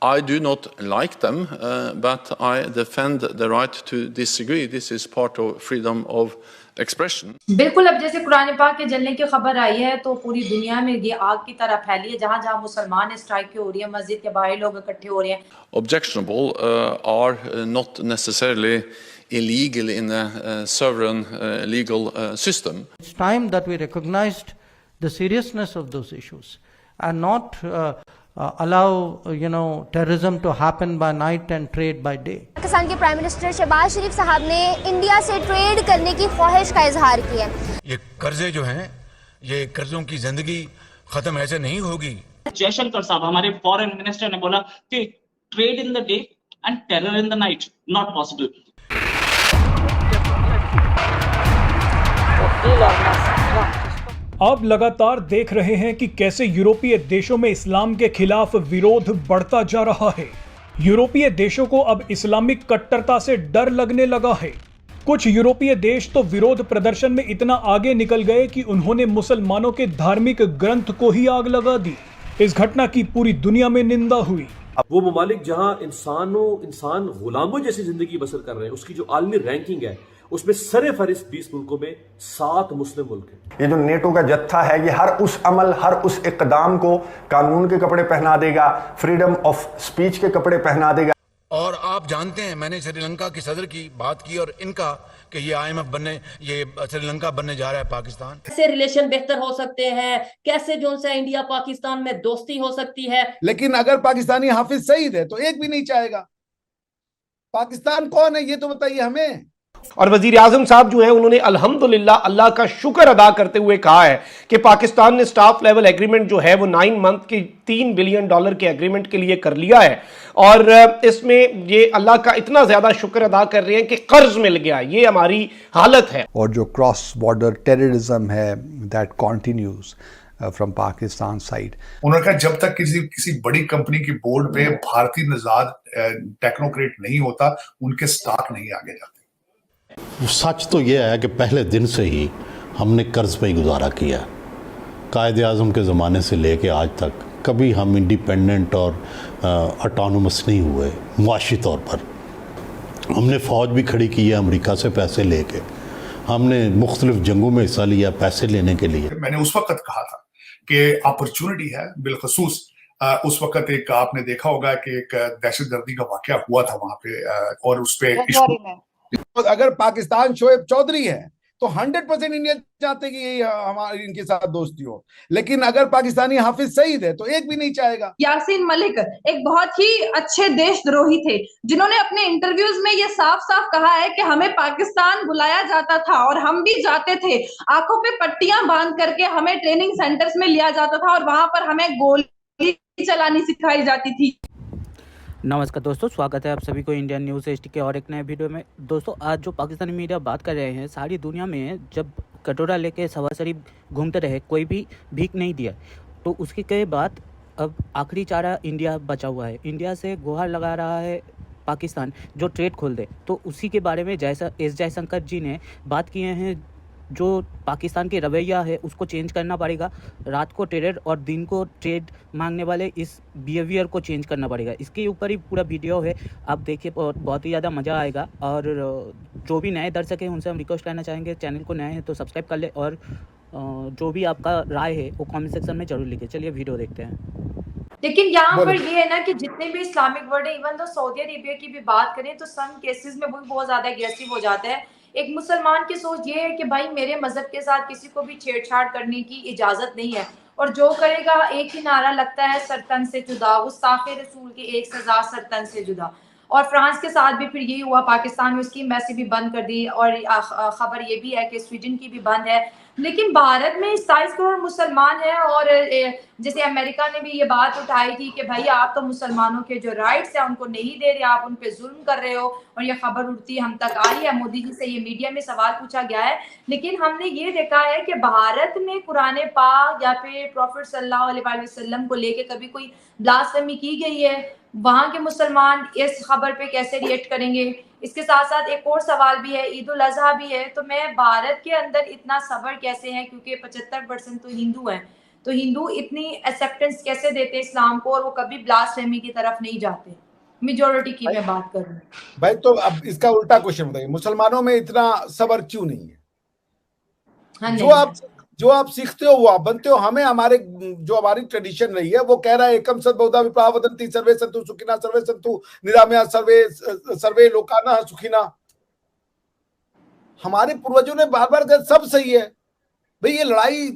I do not like them, but I defend the right to disagree. This is part of freedom of expression. बिल्कुल, अब जैसे कुरान पाक के जलने की खबर आई है तो पूरी दुनिया में ये आग की तरह फैली है। जहां-जहां मुसलमान स्ट्राइक हो रही है, मस्जिद के बाहर लोग इकट्ठे हो रहे हैं। Objectionable are not necessarily illegal in a sovereign legal system. It's time that we recognized the seriousness of those issues and not allow terrorism to happen by night and trade by day. Pakistan के prime minister Shahbaz शरीफ साहब ने India से trade करने की ख्वाहिश का इजहार किया है। ये कर्जे जो हैं, ये कर्जों की जिंदगी खत्म ऐसे नहीं होगी। जयशंकर साहब हमारे फॉरेन मिनिस्टर ने बोला कि trade in the day and terror in the night not possible. आप लगातार देख रहे हैं कि कैसे यूरोपीय देशों में इस्लाम के खिलाफ विरोध बढ़ता जा रहा है। यूरोपीय देशों को अब इस्लामिक कट्टरता से डर लगने लगा है। कुछ यूरोपीय देश तो विरोध प्रदर्शन में इतना आगे निकल गए कि उन्होंने मुसलमानों के धार्मिक ग्रंथ को ही आग लगा दी। इस घटना की पूरी दुनिया में निंदा हुई। अब वो ममालिक जहां इंसान गुलामों जैसी जिंदगी बसर कर रहे हैं, उसकी जो आलमी रैंकिंग है उसमें सरे फहरिस्त 20 मुल्कों में 7 मुस्लिम मुल्क हैं। ये जो नेटो का जत्था है, ये हर उस अमल, हर उस इक़दाम को कानून के कपड़े पहना देगा, फ्रीडम ऑफ स्पीच के कपड़े पहना देगा। और आप जानते हैं, मैंने श्रीलंका की सदर की बात की और इनका कि ये IMF बनने, ये श्रीलंका बनने जा रहा है पाकिस्तान। कैसे रिलेशन बेहतर हो सकते हैं, कैसे जो से इंडिया पाकिस्तान में दोस्ती हो सकती है। लेकिन अगर पाकिस्तानी हाफिज सईद है तो एक भी नहीं चाहेगा। पाकिस्तान कौन है ये तो बताइए हमें। और वजीर आजम साहब जो है उन्होंने अल्हम्दुलिल्लाह अल्लाह का शुक्र अदा करते हुए कहा है कि पाकिस्तान ने स्टाफ लेवल एग्रीमेंट जो है वो 9 मंथ की $3 बिलियन के एग्रीमेंट के लिए कर लिया है। और इसमें ये अल्लाह का इतना ज्यादा शुक्र अदा कर रहे हैं कि कर्ज मिल गया, ये हमारी हालत है। और जो क्रॉस बॉर्डर टेररिज्म है that continues from Pakistan side. उन्होंने कहा जब तक किसी बड़ी कंपनी की बोर्ड पे भारतीय नजाद टेक्नोक्रेट नहीं होता, उनके स्टॉक नहीं आगे जाते। सच तो यह है कि पहले दिन से ही हमने कर्ज पे ही गुजारा किया। कायदे आज़म के ज़माने से लेके आज तक कभी हम इंडिपेंडेंट और ऑटोनोमस नहीं हुए। मुआशी तौर पर हमने फ़ौज भी खड़ी की है अमेरिका से पैसे लेके, हमने मुख्तलिफ जंगों में हिस्सा लिया पैसे लेने के लिए। मैंने उस वक्त कहा था कि अपॉर्चुनिटी है, बिलखसूस उस वक्त एक आपने देखा होगा कि एक दहशतगर्दी का वाक़या हुआ था वहाँ पे और उस पर अगर पाकिस्तान शोएब चौधरी है तो 100% इंडिया चाहते कि ये हमारी इनके साथ दोस्ती हो, लेकिन अगर पाकिस्तानी हाफिज सईद है तो एक भी नहीं चाहेगा। यासीन मलिक एक बहुत ही अच्छे देशद्रोही थे जिन्होंने अपने इंटरव्यूज में ये साफ साफ कहा है कि हमें पाकिस्तान बुलाया जाता था और हम भी जाते थे, आंखों पे पट्टियां बांध करके हमें ट्रेनिंग सेंटर्स में लिया जाता था और वहां पर हमें गोली चलानी सिखाई जाती थी। नमस्कार दोस्तों, स्वागत है आप सभी को इंडियन न्यूज़ एचडी के और एक नए वीडियो में। दोस्तों आज जो पाकिस्तानी मीडिया बात कर रहे हैं, सारी दुनिया में जब कटोरा लेके सवा शरीफ घूमते रहे, कोई भी भीख नहीं दिया, तो उसके के बाद अब आखिरी चारा इंडिया बचा हुआ है। इंडिया से गुहार लगा रहा है पाकिस्तान जो ट्रेड खोल दे। तो उसी के बारे में एस जयशंकर जी ने बात किए हैं। जो पाकिस्तान की रवैया है उसको चेंज करना पड़ेगा। रात को टेरर और दिन को ट्रेड मांगने वाले इस बिहेवियर को चेंज करना पड़ेगा। इसके ऊपर ही पूरा वीडियो है, आप देखिए, बहुत ही ज़्यादा मज़ा आएगा। और जो भी नए दर्शक हैं उनसे हम रिक्वेस्ट करना चाहेंगे, चैनल को नए हैं तो सब्सक्राइब कर ले और जो भी आपका राय है वो कमेंट सेक्शन में जरूर लिखिए। चलिए वीडियो देखते हैं। लेकिन यहाँ पर ये है ना कि जितने भी इस्लामिक वर्ल्ड है, इवन तो सऊदी अरेबिया की भी बात करें तो सम केसेस में वो बहुत ज्यादा एग्रेसिव हो जाता है। एक मुसलमान की सोच ये है कि भाई मेरे मजहब के साथ किसी को भी छेड़छाड़ करने की इजाजत नहीं है, और जो करेगा एक ही नारा लगता है, सरतन से जुदा, गुस्ताखे रसूल की एक सजा सरतन से जुदा। और फ्रांस के साथ भी फिर यही हुआ, पाकिस्तान में उसकी एम्बेसी भी बंद कर दी और खबर ये भी है कि स्वीडन की भी बंद है। लेकिन भारत में 27 करोड़ मुसलमान हैं और जैसे अमेरिका ने भी ये बात उठाई थी कि भाई आप तो मुसलमानों के जो राइट्स हैं उनको नहीं दे रहे, आप उन पे जुल्म कर रहे हो, और ये खबर उड़ती हम तक आई है। मोदी जी से ये मीडिया में सवाल पूछा गया है, लेकिन हमने ये देखा है कि भारत में कुरान पाक या फिर प्रॉफिट सल्लल्लाहु अलैहि वसल्लम को लेके कभी कोई ब्लास्फेमी की गई है? वहां के मुसलमान इस खबर पे कैसे रिएक्ट करेंगे? इसके साथ साथ एक और सवाल भी है, ईद उल अजहा भी है, तो मैं भारत के अंदर इतना सब्र कैसे है, क्योंकि 75% तो हिंदू हैं, तो हिंदू इतनी एक्सेप्टेंस कैसे देते इस्लाम को और वो कभी ब्लास्फेमी की तरफ नहीं जाते? मेजोरिटी की मैं बात कर रही हूँ भाई। तो अब इसका उल्टा क्वेश्चन बताइए, मुसलमानों में इतना सब्र क्यों नहीं है? जो आप सीखते हो वो आप बनते हो। हमें हमारे जो हमारी ट्रेडिशन रही है वो कह रहा है एकम सद बहुधा विप्लवा वदन्ति सर्वे सन्तु सुखिना सर्वे सन्तु निरामया सर्वे लोकाना सुखिना। हमारे पूर्वजों ने बार बार कहा सब सही है। भाई ये लड़ाई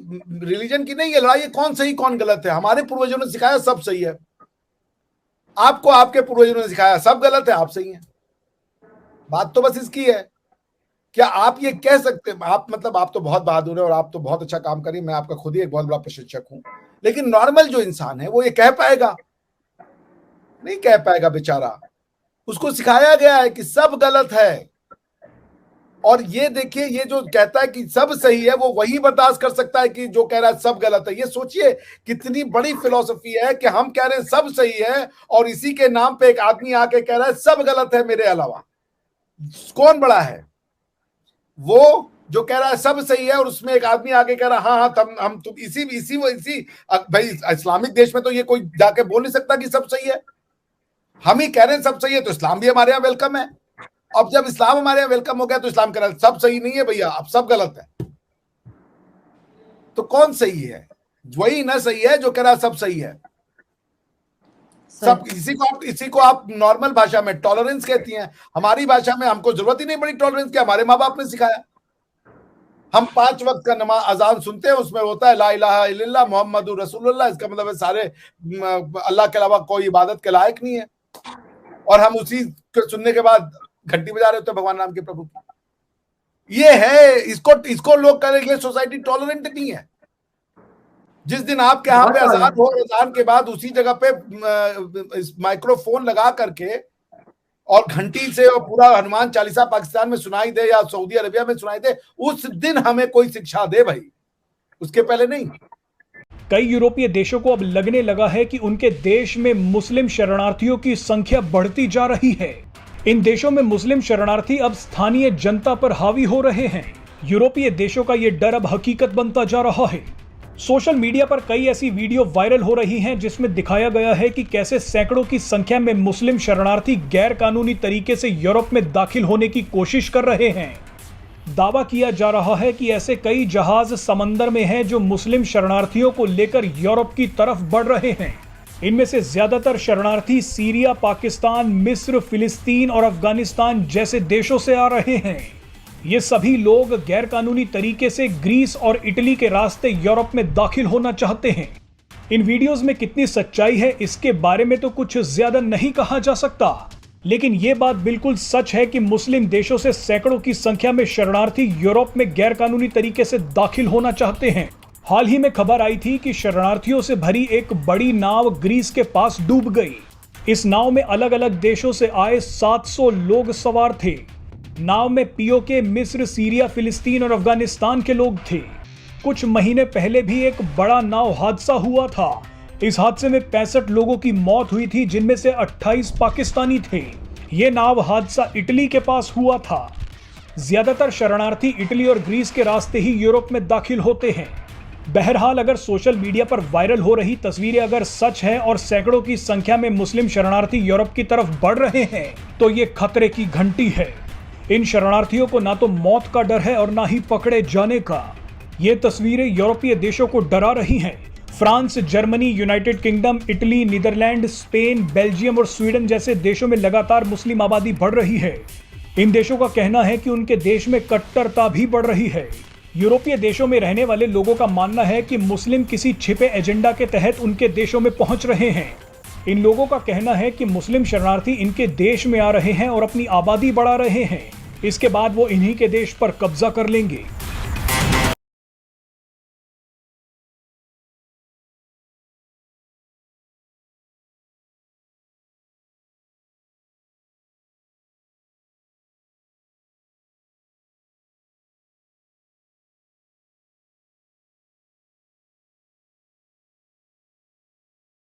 रिलीजन की नहीं है, लड़ाई कौन सही कौन गलत है। हमारे पूर्वजों ने सिखाया सब सही है, आपको आपके पूर्वजों ने सिखाया सब गलत है, आप सही हैं। बात तो बस इसकी है। क्या आप ये कह सकते हैं, आप मतलब आप तो बहुत बहादुर है और आप तो बहुत अच्छा काम करिए, मैं आपका खुद ही एक बहुत बड़ा प्रशंसक हूं, लेकिन नॉर्मल जो इंसान है वो ये कह पाएगा? नहीं कह पाएगा बेचारा। उसको सिखाया गया है कि सब गलत है। और ये देखिए, ये जो कहता है कि सब सही है वो वही बर्दाश्त कर सकता है कि जो कह रहा है सब गलत है। ये सोचिए कितनी बड़ी फिलॉसफी है कि हम कह रहे हैं सब सही है और इसी के नाम पे एक आदमी आके कह रहा है सब गलत है मेरे अलावा। कौन बड़ा है? वो जो कह रहा है सब सही है और उसमें एक आदमी आके कह रहा है हाँ हम तुम इसी भाई इस्लामिक देश में तो ये कोई जाके बोल नहीं सकता कि सब सही है। हम ही कह रहे हैं सब सही है तो इस्लाम भी हमारे यहाँ वेलकम है। अब जब इस्लाम हमारे यहाँ वेलकम हो गया तो इस्लाम कह रहा है सब सही नहीं है भैया, अब सब गलत है। तो कौन सही है? वही ना सही है जो कह रहा है सब सही है। सब इसी को आप नॉर्मल भाषा में टॉलरेंस कहती हैं। हमारी भाषा में हमको जरूरत ही नहीं पड़ी टॉलरेंस की, हमारे माँ बाप ने सिखाया। हम 5 वक्त का नमाज अजान सुनते हैं, उसमें होता है ला इलाहा इल्लल्लाह मुहम्मदुर रसूलुल्लाह। इसका मतलब है सारे अल्लाह के अलावा कोई इबादत के लायक नहीं है। और हम उसी को सुनने के बाद घंटी बजा रहे होते हैं भगवान नाम के प्रभु की। ये है, इसको लोग करने के लिए सोसाइटी टॉलरेंट नहीं है। जिस दिन आपके यहाँ पे अजान हो, अजान के बाद उसी जगह पे माइक्रोफोन लगा करके और घंटी से और पूरा हनुमान चालीसा पाकिस्तान में सुनाई दे या सऊदी अरेबिया में सुनाई दे, उस दिन हमें कोई शिक्षा दे भाई, उसके पहले नहीं। कई यूरोपीय देशों को अब लगने लगा है कि उनके देश में मुस्लिम शरणार्थियों की संख्या बढ़ती जा रही है। इन देशों में मुस्लिम शरणार्थी अब स्थानीय जनता पर हावी हो रहे हैं। यूरोपीय देशों का ये डर अब हकीकत बनता जा रहा है। सोशल मीडिया पर कई ऐसी वीडियो वायरल हो रही हैं जिसमें दिखाया गया है कि कैसे सैकड़ों की संख्या में मुस्लिम शरणार्थी गैर कानूनी तरीके से यूरोप में दाखिल होने की कोशिश कर रहे हैं। दावा किया जा रहा है कि ऐसे कई जहाज समंदर में हैं जो मुस्लिम शरणार्थियों को लेकर यूरोप की तरफ बढ़ रहे हैं। इनमें से ज्यादातर शरणार्थी सीरिया, पाकिस्तान, मिस्र, फिलिस्तीन और अफगानिस्तान जैसे देशों से आ रहे हैं। ये सभी लोग गैरकानूनी तरीके से ग्रीस और इटली के रास्ते यूरोप में दाखिल होना चाहते हैं। इन वीडियोस में कितनी सच्चाई है इसके बारे में तो कुछ ज्यादा नहीं कहा जा सकता, लेकिन ये बात बिल्कुल सच है कि मुस्लिम देशों से सैकड़ों की संख्या में शरणार्थी यूरोप में गैरकानूनी तरीके से दाखिल होना चाहते हैं। हाल ही में खबर आई थी कि शरणार्थियों से भरी एक बड़ी नाव ग्रीस के पास डूब गई। इस नाव में अलग अलग देशों से आए 700 लोग सवार थे। नाव में पीओके, मिस्र, सीरिया, फिलिस्तीन और अफगानिस्तान के लोग थे। कुछ महीने पहले भी एक बड़ा नाव हादसा हुआ था। इस हादसे में 65 लोगों की मौत हुई थी, जिनमें से 28 पाकिस्तानी थे। ये नाव हादसा इटली के पास हुआ था। ज्यादातर शरणार्थी इटली और ग्रीस के रास्ते ही यूरोप में दाखिल होते हैं। बहरहाल, अगर सोशल मीडिया पर वायरल हो रही तस्वीरें अगर सच हैं और सैकड़ों की संख्या में मुस्लिम शरणार्थी यूरोप की तरफ बढ़ रहे हैं, तो ये खतरे की घंटी है। इन शरणार्थियों को ना तो मौत का डर है और ना ही पकड़े जाने का। ये तस्वीरें यूरोपीय देशों को डरा रही हैं। France, Germany, United Kingdom, Italy, Netherlands, Spain, Belgium और स्वीडन जैसे देशों में लगातार मुस्लिम आबादी बढ़ रही है। इन देशों का कहना है कि उनके देश में कट्टरता भी बढ़ रही है। यूरोपीय देशों में रहने वाले लोगों का मानना है कि मुस्लिम किसी छिपे एजेंडा के तहत उनके देशों में पहुंच रहे हैं। इन लोगों का कहना है कि मुस्लिम शरणार्थी इनके देश में आ रहे हैं और अपनी आबादी बढ़ा रहे हैं। इसके बाद वो इन्हीं के देश पर कब्जा कर लेंगे।